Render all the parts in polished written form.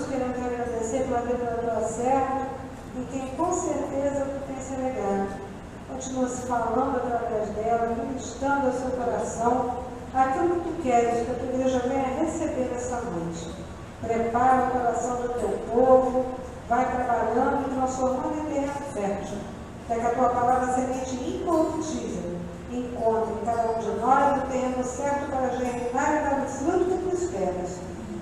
Jesus, queremos te agradecer pela vida da tua serva, em quem com certeza tu tens se alegrado. Continua se falando através dela, ministrando ao seu coração aquilo que tu queres que a tua igreja venha receber nessa noite. Prepara o coração do teu povo, vai trabalhando e transformando em terra fértil, para que a tua palavra, semente incorruptível, encontre em cada um de nós o terreno certo para germinar e dar o fruto que tu esperas.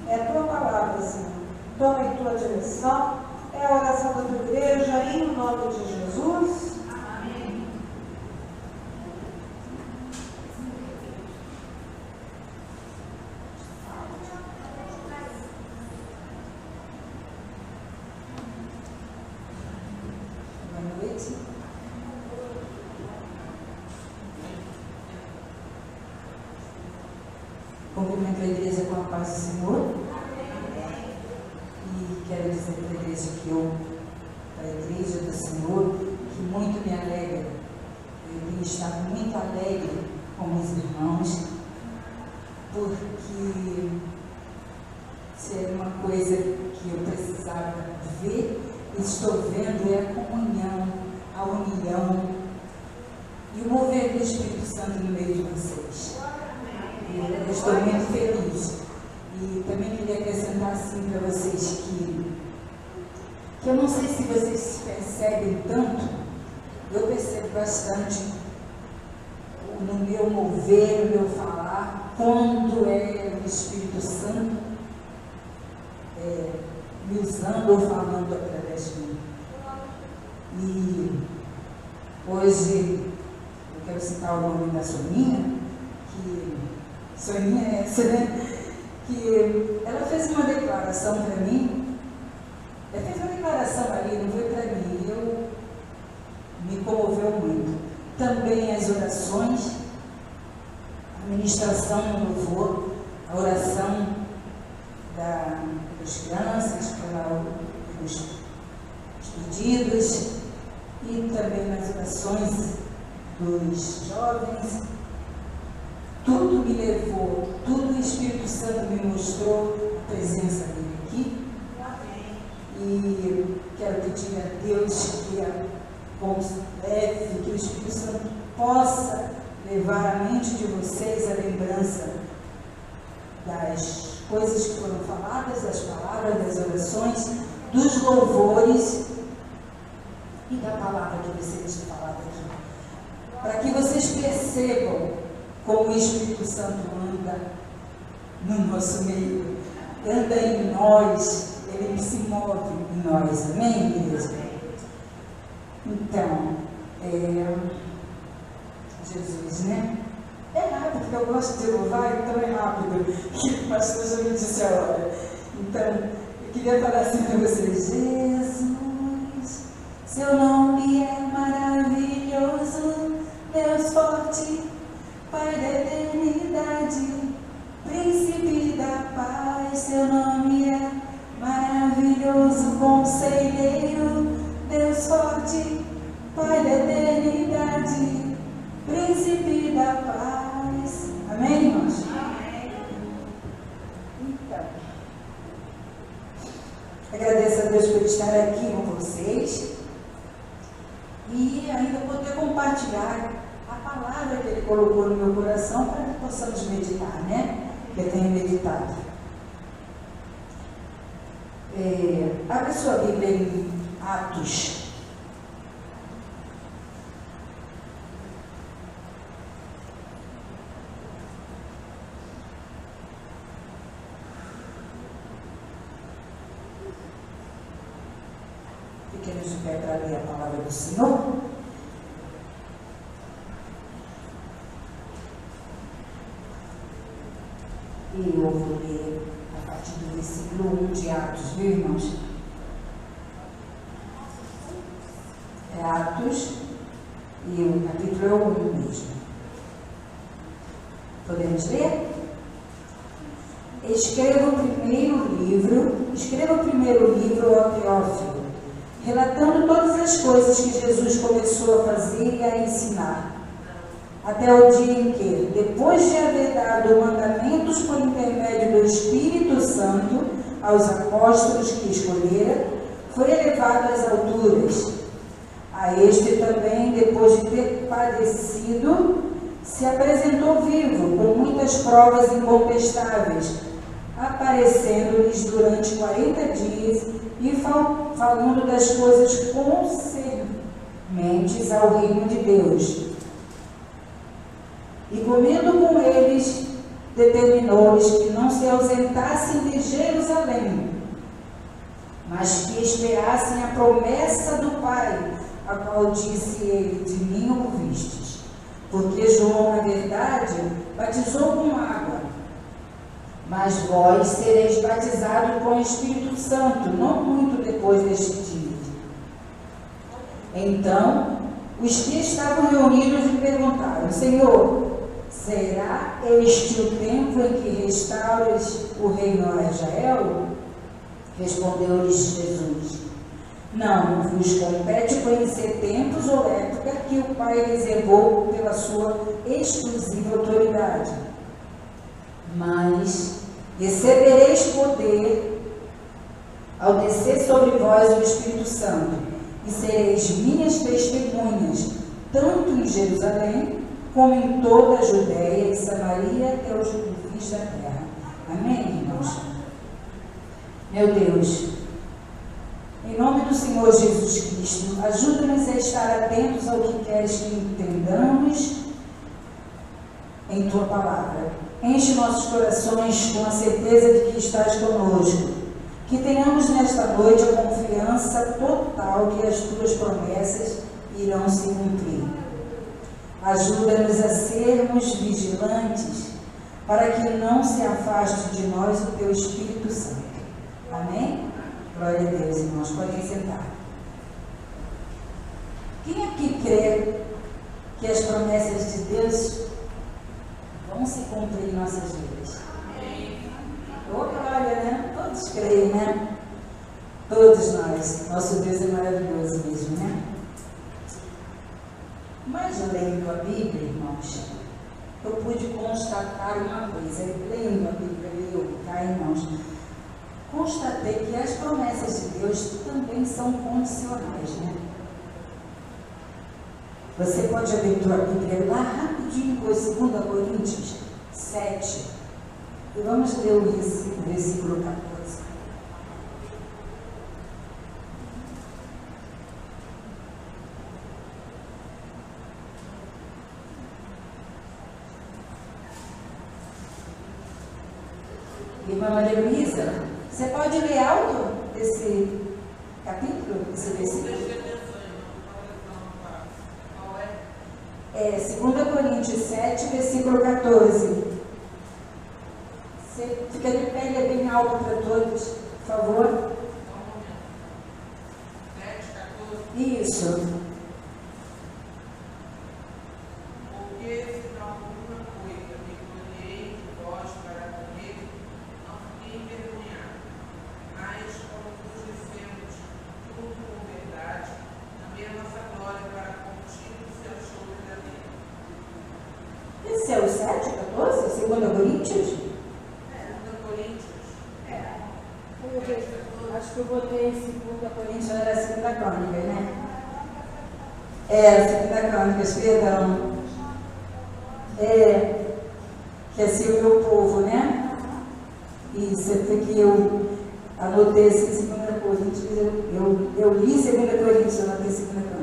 É a tua palavra, Senhor. Toma em tua direção. É a oração da tua igreja, em nome de Jesus. Amém. Boa noite. Cumprimento a igreja com a paz do Senhor. E quero dizer para a igreja que para a igreja do Senhor, que muito me alegra. Eu tenho estado muito alegre com os irmãos, porque se era uma coisa que eu precisava ver, estou vendo é a comunhão, a união e o mover do Espírito Santo no meio de vocês. Eu estou muito feliz. E também queria acrescentar assim para vocês que eu não sei se vocês percebem tanto, eu percebo bastante no meu mover, no meu falar, quando é o Espírito Santo me usando ou falando através de mim. E hoje eu quero citar o nome da Soninha, que Soninha é essa, né? Que ela fez uma declaração para mim. Ela fez uma declaração ali, não foi para mim, me comoveu muito. Também as orações, a ministração no louvor, a oração das crianças, pelos pedidos, e também nas orações dos jovens. Tudo me levou, tudo o Espírito Santo me mostrou a presença dele aqui. E quero pedir a Deus que que o Espírito Santo possa levar à mente de vocês a lembrança das coisas que foram faladas, das palavras, das orações, dos louvores e da palavra que vocês falaram aqui. Para que vocês percebam como o Espírito Santo anda no nosso meio, anda em nós, ele se move em nós, amém, igreja? Então, Jesus, né? É rápido, porque eu gosto de louvar, então é rápido, que o pastor já me disse a hora. Então, eu queria falar assim para vocês: Jesus, seu nome é maravilhoso, Deus forte, Pai da eternidade, Príncipe da paz, seu nome é maravilhoso, Conselheiro, Deus forte, Pai da eternidade, Príncipe da paz. Amém, irmãos? Amém. Então, agradeço a Deus por estar aqui com vocês e ainda poder compartilhar a palavra que Ele colocou no meu coração para que possamos meditar, né? Que eu tenho meditado. Abra sua Bíblia em Atos. Fiquemos de pé para ler a palavra do Senhor. E eu vou ler a partir do versículo 1 de Atos, viu, irmãos? É Atos, e o capítulo é o 1 mesmo. Podemos ler? Escreva o primeiro livro ao Teófilo, relatando todas as coisas que Jesus começou a fazer e a ensinar, até o dia em que, depois de haver dado mandamentos por intermédio do Espírito Santo, aos apóstolos que escolhera, foi elevado às alturas. A este também, depois de ter padecido, se apresentou vivo, com muitas provas incontestáveis, aparecendo-lhes durante 40 dias e falando das coisas concernentes ao reino de Deus. E comendo com eles, determinou-lhes que não se ausentassem de Jerusalém, mas que esperassem a promessa do Pai, a qual disse ele: de mim ouvistes. Porque João, na verdade, batizou com água, mas vós sereis batizados com o Espírito Santo, não muito depois deste dia. Então, os que estavam reunidos lhe perguntaram: Senhor, será este o tempo em que restauras o reino a Israel? Respondeu-lhes Jesus: não vos compete conhecer tempos ou época que o Pai reservou pela sua exclusiva autoridade. Mas recebereis poder ao descer sobre vós o Espírito Santo, e sereis minhas testemunhas, tanto em Jerusalém, como em toda a Judéia e Samaria, até os confins da terra. Amém, irmãos? Meu Deus, em nome do Senhor Jesus Cristo, ajuda-nos a estar atentos ao que queres que entendamos em Tua Palavra. Enche nossos corações com a certeza de que estás conosco. Que tenhamos nesta noite a confiança total que as Tuas promessas irão se cumprir. Ajuda-nos a sermos vigilantes, para que não se afaste de nós o Teu Espírito Santo. Amém? Glória a Deus, irmãos. Podem sentar. Quem aqui crê que as promessas de Deus vão se cumprir em nossas vidas? Oh, glória, né? Todos creem, né? Todos nós. Nosso Deus é maravilhoso mesmo, né? Mas lendo a Bíblia, irmãos, eu pude constatar uma coisa. Lendo a Bíblia, tá, irmãos? Constatei que as promessas de Deus também são condicionais, né? Você pode abrir a Bíblia lá rapidinho, com 2 Coríntios 7. E vamos ler o versículo 14. Irmã Maria Luísa, você pode ler alto esse capítulo, esse versículo? É 2 Coríntios 7, versículo 14. Você fica de pé, ele é bem alto para todos, por favor. 7, 14. Isso. Esse é o 7, 14? 2 Coríntios? Acho que eu botei 2 Coríntios, era a 2 Crônicas, né? É, 2 Crônicas, perdão. Que é ser o meu povo, né? Isso, é porque eu anotei assim, 2 Coríntios, eu li 2 Coríntios, eu anotei 2 Crônicas.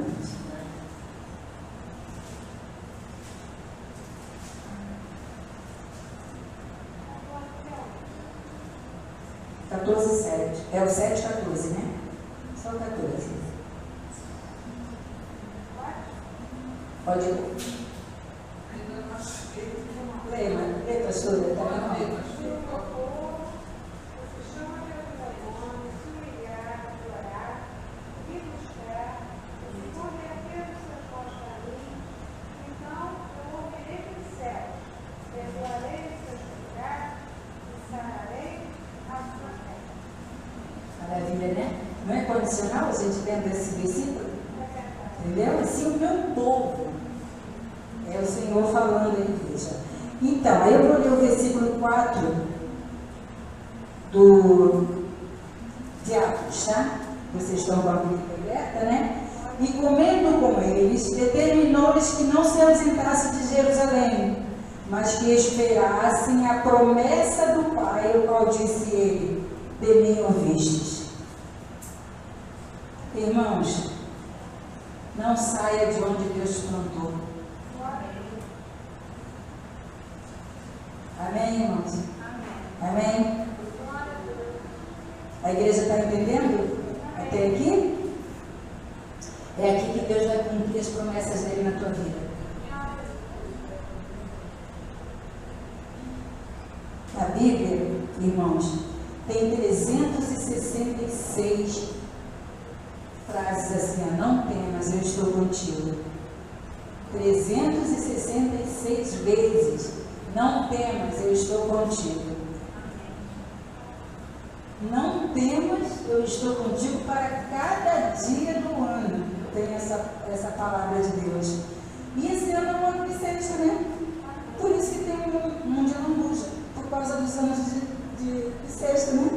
É o 7, 14, né? Só 14. Pode ler. Lê, pastora, tá bom? Maravilha, né? Não é condicional a gente lendo esse versículo? Entendeu? Assim, o meu povo. É o Senhor falando aí, igreja. Então, aí eu vou ler o versículo 4 do vocês estão com a Bíblia aberta, né? E comendo com eles, determinou-lhes que não se ausentassem de Jerusalém, mas que esperassem a promessa do Pai, o qual disse ele: de mim ouvistes. Irmãos, não saia de onde Deus plantou. Amém, irmãos? Amém? A igreja está entendendo? Até aqui? É aqui que Deus vai cumprir as promessas dele na tua vida. A Bíblia, irmãos, tem 366 frases assim: não temas, eu estou contigo. 366 vezes: não temas, eu estou contigo. Não temas, eu estou contigo para cada dia do ano. Tem essa palavra de Deus. E esse ano é o ano bissexto, né? Por isso que tem um de lambuja, por causa dos anos de bissexto, né?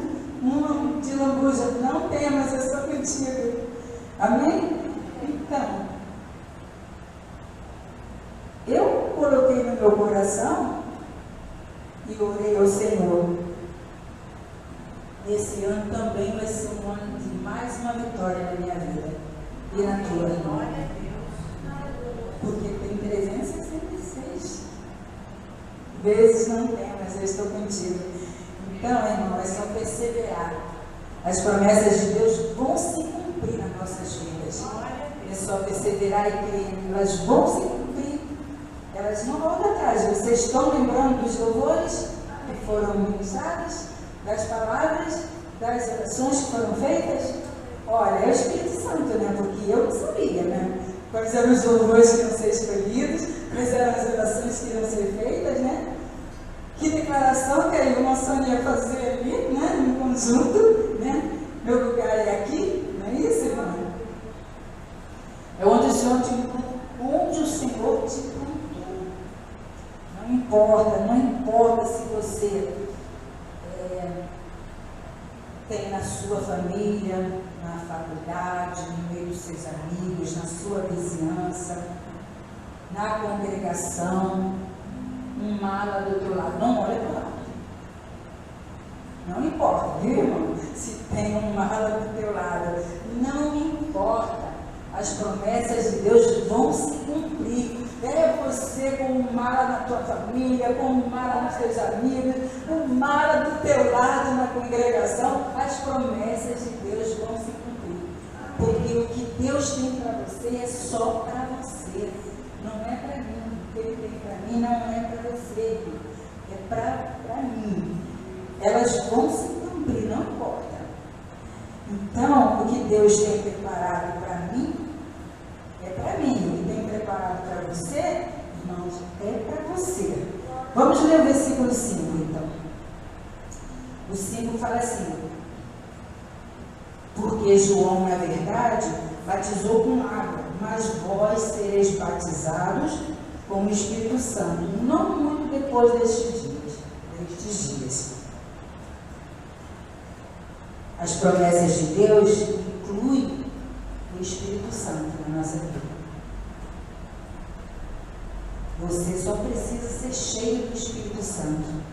Um de lambuja. Não temas, eu estou contigo. Amém? Então, eu coloquei no meu coração e orei ao Senhor. Esse ano também vai ser um ano de mais uma vitória na minha vida e na tua, irmão. Porque tem 366 vezes não tem, mas eu estou contigo. Então, irmão, é só perseverar. As promessas de Deus vão se cumprir nas nossas vidas. É só perseverar e crer. Elas vão se cumprir. Elas não voltam atrás. Vocês estão lembrando dos louvores que foram ministrados? Das palavras, das orações que foram feitas? Olha, é o Espírito Santo, né? Porque eu não sabia, né? Quais eram os louvores que iam ser escolhidos, quais eram as orações que iam ser feitas, né? Que declaração que a irmã Sônia ia fazer ali, né? No conjunto, né? Meu lugar é aqui, não é isso, irmão? É onde o Senhor te plantou. Não importa se você tem na sua família, na faculdade, no meio dos seus amigos, na sua vizinhança, na congregação, um mala do outro lado. Não olha para lá. Não importa, viu, irmão? Se tem um mala do teu lado. Não importa. As promessas de Deus vão se cumprir. É você com um mala na tua família, com um mala nos teus amigos, um mala do teu lado na congregação. As promessas de Deus vão se cumprir. Porque o que Deus tem para você é só para você. Não é para mim. O que Ele tem para mim não é para você. É para mim. Elas vão se cumprir, não importa. Então, o que Deus tem preparado para mim, é para mim. O que tem preparado para você, irmãos, é para você. Vamos ler o versículo 5, então. O 5 fala assim: porque João, na verdade, batizou com água, mas vós sereis batizados com o Espírito Santo, não muito depois destes dias. As promessas de Deus incluem o Espírito Santo na nossa vida. Você só precisa ser cheio do Espírito Santo,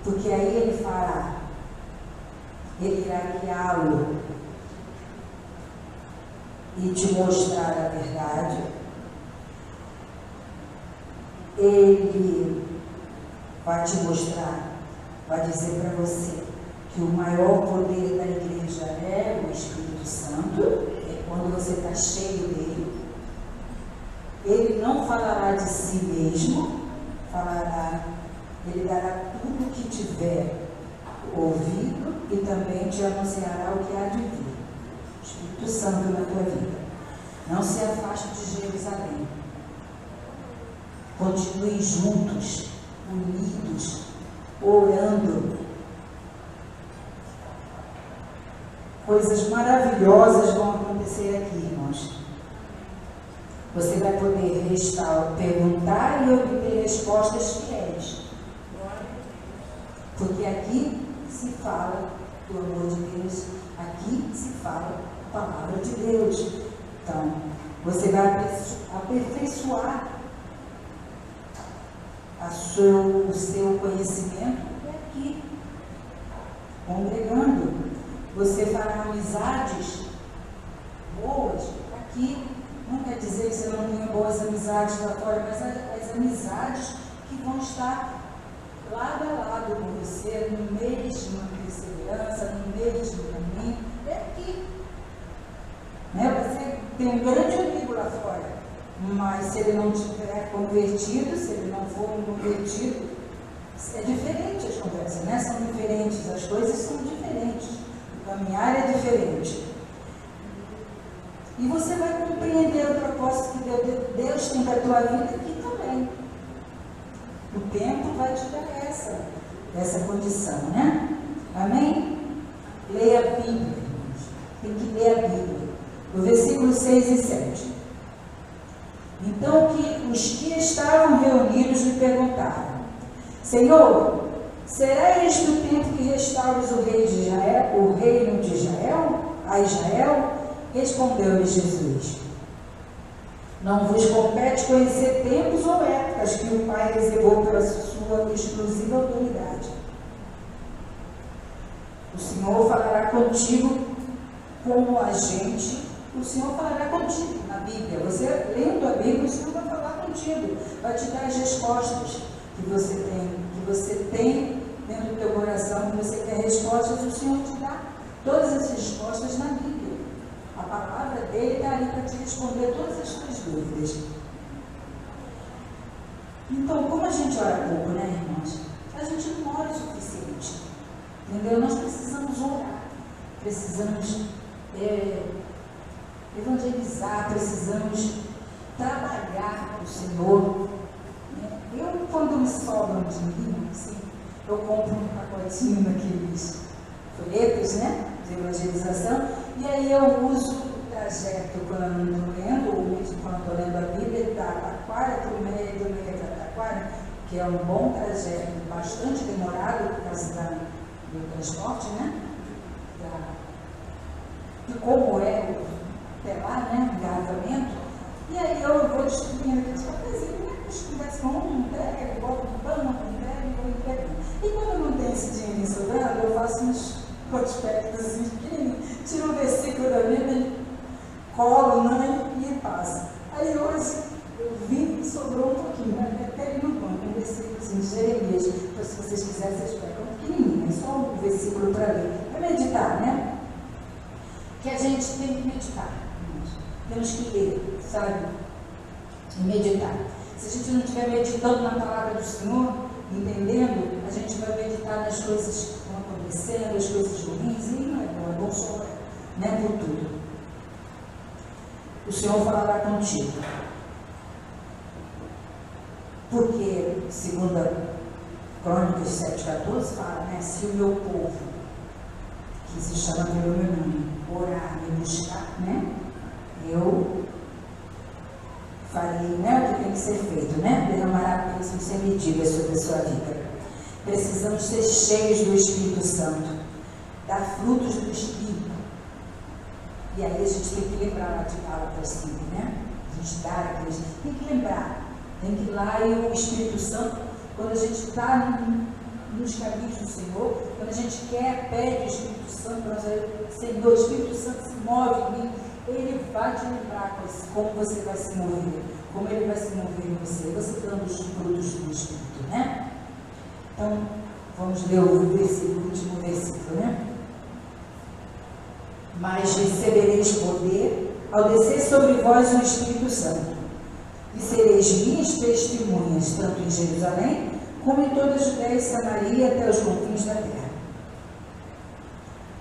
porque aí Ele fará, Ele irá guiá-lo e te mostrar a verdade. Ele vai te mostrar, vai dizer para você que o maior poder da igreja é o Espírito Santo, é quando você está cheio dele. Ele não falará de si mesmo, ele dará tudo o que tiver ouvido e também te anunciará o que há de vir. Espírito Santo na tua vida. Não se afaste de Jerusalém. Continue juntos, unidos, orando. Coisas maravilhosas vão acontecer aqui, irmãos. Você vai poder perguntar e obter respostas fiéis. Porque aqui se fala do amor de Deus. Aqui se fala a palavra de Deus. Então, você vai aperfeiçoar o seu conhecimento aqui, congregando. Você fará amizades boas aqui. Não quer dizer que você não tenha boas amizades lá fora, mas as amizades que vão estar lado a lado com você, no mesmo perseverança, no mesmo caminho, é aqui. Você tem um grande amigo lá fora, mas se ele não tiver convertido, se ele não for um convertido, é diferente as conversas, né? São diferentes, as coisas são diferentes, o caminhar é diferente. E você vai compreender o propósito que Deus tem para a tua vida aqui também. O tempo vai te dar essa condição, né? Amém? Leia a Bíblia. Tem que ler a Bíblia. No versículo 6 e 7. Então os que estavam reunidos lhe perguntaram: Senhor, será este o tempo que restaures o rei de Israel, o reino de Israel, a Israel? Respondeu-lhe Jesus: Não vos compete conhecer tempos ou épocas que o Pai reservou para sua exclusiva autoridade. O Senhor falará contigo como agente. O Senhor falará contigo na Bíblia. Você lendo a Bíblia, o Senhor vai falar contigo, vai te dar as respostas que você tem dentro do teu coração, que você quer respostas, o Senhor te dá todas as respostas na Bíblia. A palavra dele está ali para te responder todas as tuas dúvidas. Então, como a gente ora pouco, né, irmãos? A gente não ora o suficiente. Entendeu? Nós precisamos orar. Precisamos evangelizar, precisamos trabalhar para o Senhor. Eu, quando me sobra um dinheiro, assim, eu compro um pacotinho daqueles folhetos, né, de evangelização, e aí eu uso o trajeto quando estou lendo, ou mesmo quando estou lendo a Bíblia, da Taquara, do meio para Taquara, que é um bom trajeto, bastante demorado por causa do transporte, né, de como é até lá, né, o engarrafamento. E aí eu vou distribuindo aqueles papéis, conversa com um, entrega, boto no banco, entrega e vou entregando. E quando não tem esse dinheiro sobrando, eu faço uns prospectos pequenininhos, tiro um versículo da Bíblia, colo, né, e passo. Aí hoje eu vi e sobrou um pouquinho, né, até ali no banco, um versículo assim, de Jeremias, então se vocês quiserem, vocês pegam pequenininho, é só um versículo para ler, para meditar, né? Que a gente tem que meditar, temos que ler, sabe? E meditar. Se a gente não estiver meditando na palavra do Senhor, entendendo, a gente vai meditar nas coisas que estão acontecendo, as coisas ruins, e não é bom só, né, por tudo. O Senhor falará contigo. Porque, segundo a Crônicas 7,14, fala, né, se o meu povo, que se chama pelo meu nome, orar e buscar, né, eu farei, né, o que tem que ser feito, né? Derramará bênçãos sem medida sobre a sua vida. Precisamos ser cheios do Espírito Santo, dar frutos do Espírito. E aí a gente tem que lembrar lá de Gálatas 5, né? A gente dá aqueles. Tem que lembrar, tem que ir lá e o Espírito Santo, quando a gente está nos caminhos do Senhor, quando a gente quer, pede o Espírito Santo, Senhor, o Espírito Santo se move em mim. Ele vai te lembrar como você vai se mover, como ele vai se mover em você dando os frutos do Espírito, né? Então, vamos ler o último versículo, né? Mas recebereis poder ao descer sobre vós o Espírito Santo, e sereis minhas testemunhas, tanto em Jerusalém, como em toda a Judéia e Samaria, até os confins da terra.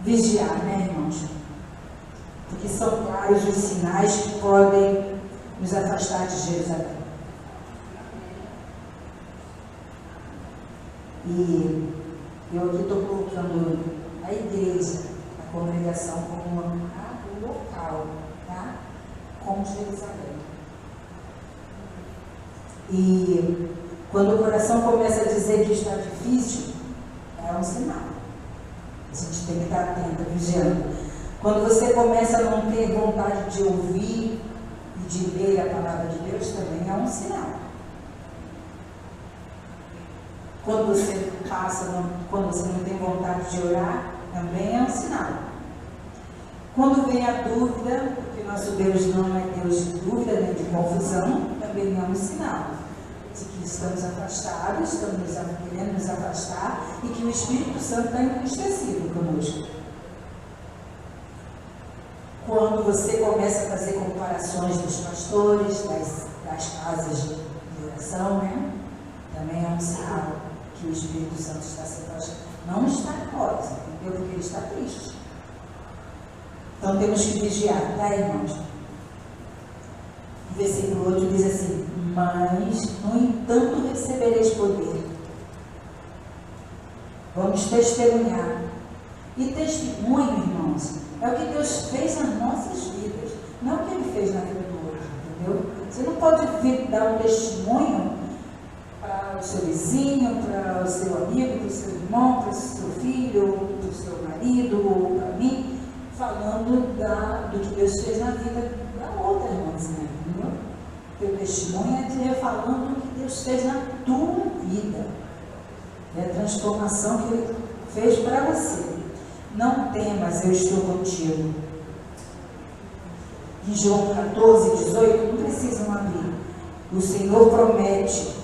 Vigiar, né, irmãos? Porque são claros os sinais que podem nos afastar de Jerusalém. E eu aqui estou colocando a igreja, a congregação, como um local, tá? Como Jerusalém. E quando o coração começa a dizer que está difícil, é um sinal. A gente tem que estar atento, vigiando. Quando você começa a não ter vontade de ouvir e de ler a palavra de Deus, também é um sinal. Quando você quando você não tem vontade de orar, também é um sinal. Quando vem a dúvida, porque nosso Deus não é Deus de dúvida nem de confusão, também é um sinal de que estamos afastados, estamos querendo nos afastar e que o Espírito Santo está entristecido conosco. Quando você começa a fazer comparações dos pastores, das casas de oração, né? Também é um sinal que o Espírito Santo está se afastando. Não está em nós, entendeu? Porque ele está triste. Então temos que vigiar, tá, irmãos? O versículo 8 diz assim: mas, no entanto, recebereis poder. Vamos testemunhar. E testemunho, irmãos, é o que Deus fez nas nossas vidas, não o que Ele fez na vida do outro, entendeu? Você não pode vir dar um testemunho para o seu vizinho, para o seu amigo, para o seu irmão, para o seu filho, para o seu marido, ou para mim, falando do que Deus fez na vida da outra irmãzinha, entendeu? Teu testemunho é dizer falando o que Deus fez na tua vida. É a transformação que Ele fez para você. Não temas, eu estou contigo. Em João 14, 18, não precisam abrir. O Senhor promete,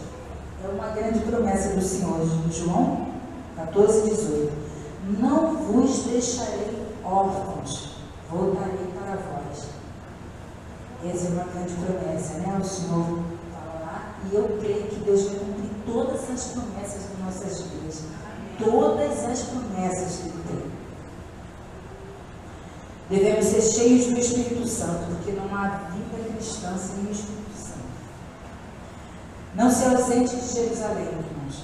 é uma grande promessa do Senhor, João 14, 18. Não vos deixarei órfãos, voltarei para vós. Essa é uma grande promessa, né? O Senhor fala lá, e eu creio que Deus vai cumprir todas as promessas de nossas vidas. Todas as promessas que Ele tem. Devemos ser cheios do Espírito Santo, porque não há vida cristã sem o Espírito Santo. Não se ausente de Jerusalém, irmãos.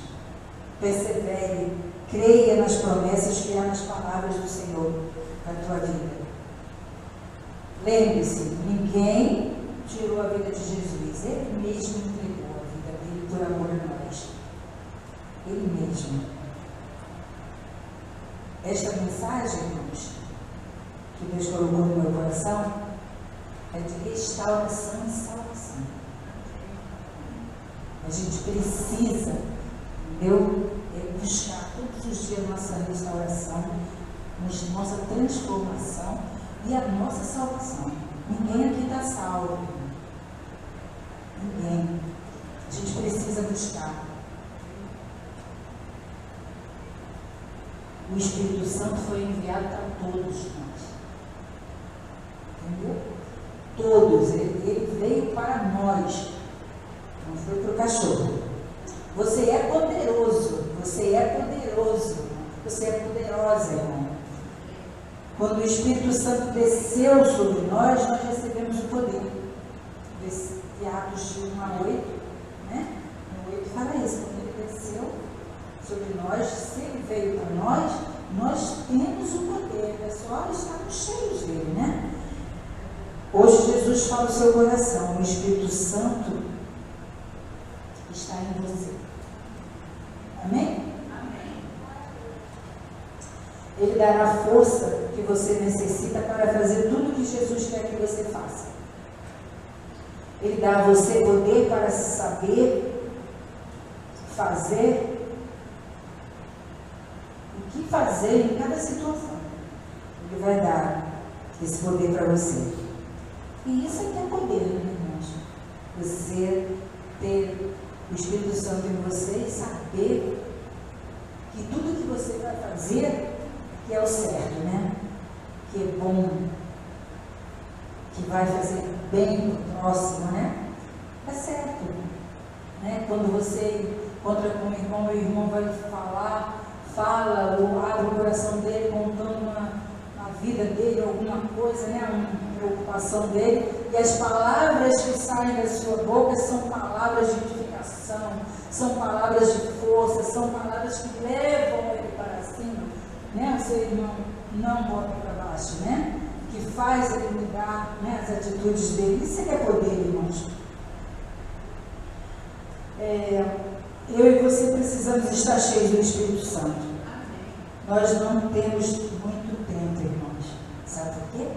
Persevere, creia nas promessas que há nas palavras do Senhor para a tua vida. Lembre-se, ninguém tirou a vida de Jesus. Ele mesmo entregou a vida dele por amor a nós. Ele mesmo. Esta mensagem, irmãos, que Deus colocou no meu coração, é de restauração e salvação. A gente precisa, entendeu? Buscar todos os dias nossa restauração, nossa transformação e a nossa salvação. Ninguém aqui está salvo. Ninguém. A gente precisa buscar. O Espírito Santo foi enviado para todos nós. Entendeu? Todos. Ele veio para nós. Não foi para o cachorro. Você é poderoso. Você é poderoso. Você é poderosa, irmão. Quando o Espírito Santo desceu sobre nós recebemos o poder. De Atos de 1 a 8, né? No 8 fala isso. Quando ele desceu sobre nós, se ele veio para nós temos o poder. É só estarmos cheios dele, né? Hoje Jesus fala no seu coração, o Espírito Santo está em você. Amém? Amém. Ele dará a força que você necessita para fazer tudo o que Jesus quer que você faça. Ele dá a você poder para saber fazer o que fazer em cada situação. Ele vai dar esse poder para você. E isso é que é poder, né, irmãos? Você ter o Espírito Santo em você e saber que tudo que você vai fazer que é o certo, né? Que é bom, que vai fazer bem para o próximo, né? É certo, né? Quando você encontra com o irmão vai fala ou abre o coração dele contando a vida dele, alguma coisa, né? Uma preocupação dele, e as palavras que saem da sua boca são palavras de edificação, são palavras de força, são palavras que levam ele para cima, né? O seu irmão não bota para baixo, né? Que faz ele mudar, né, as atitudes dele. Isso é que é poder, irmãos. Eu e você precisamos estar cheios do Espírito Santo. Nós não temos muito tempo, irmãos. Sabe por quê?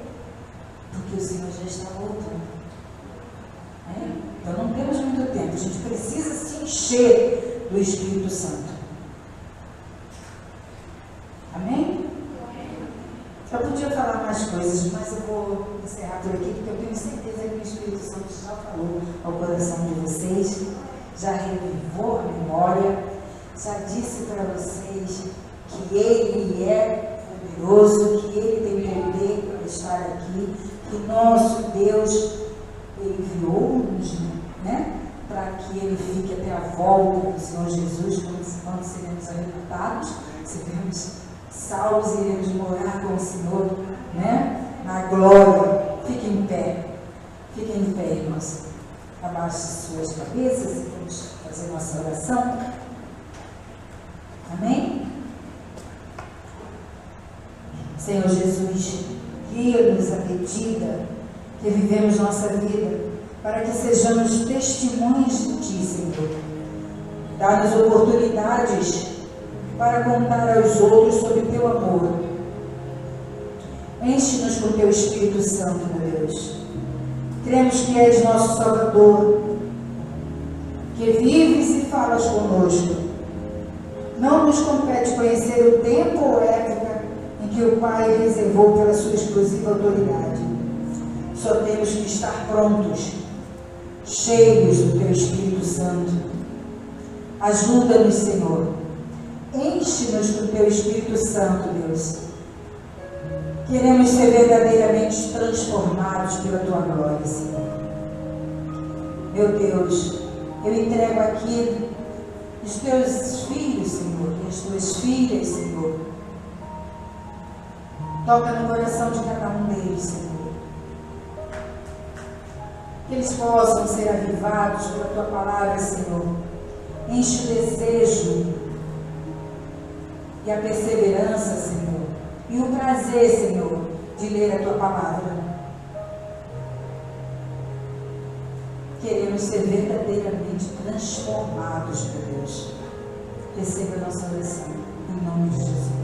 Porque o Senhor já está voltando. Então não temos muito tempo. A gente precisa se encher do Espírito Santo. Amém? Eu podia falar mais coisas, mas eu vou encerrar por aqui, porque eu tenho certeza que o Espírito Santo já falou ao coração de vocês, já revivou a memória, já disse para vocês que Ele é poderoso, que Ele tem poder para estar aqui, que nosso Deus, Ele enviou-nos, né, para que Ele fique até a volta do Senhor Jesus, quando seremos arrebatados, seremos salvos e iremos morar com o Senhor, né, na glória. Fiquem em pé, irmãos. Abaixe suas cabeças e vamos fazer nossa oração. Amém? Senhor Jesus, guia-nos à medida que vivemos nossa vida, para que sejamos testemunhas de Ti, Senhor. Dá-nos oportunidades para contar aos outros sobre Teu amor. Enche-nos com Teu Espírito Santo, meu Deus. Cremos que És nosso Salvador, que vives e falas conosco. Não nos compete conhecer o tempo ou época em que o Pai reservou pela Sua exclusiva autoridade. Só temos que estar prontos, cheios do Teu Espírito Santo. Ajuda-nos, Senhor. Enche-nos com o Teu Espírito Santo, Deus. Queremos ser verdadeiramente transformados pela Tua glória, Senhor. Meu Deus, eu entrego aqui os Teus filhos, Senhor, e as Tuas filhas, Senhor. Toca no coração de cada um deles, Senhor. Que eles possam ser avivados pela Tua palavra, Senhor. Enche o desejo e a perseverança, Senhor, e o prazer, Senhor, de ler a Tua palavra. Queremos ser verdadeiramente transformados por Deus. Receba a nossa oração, em nome de Jesus.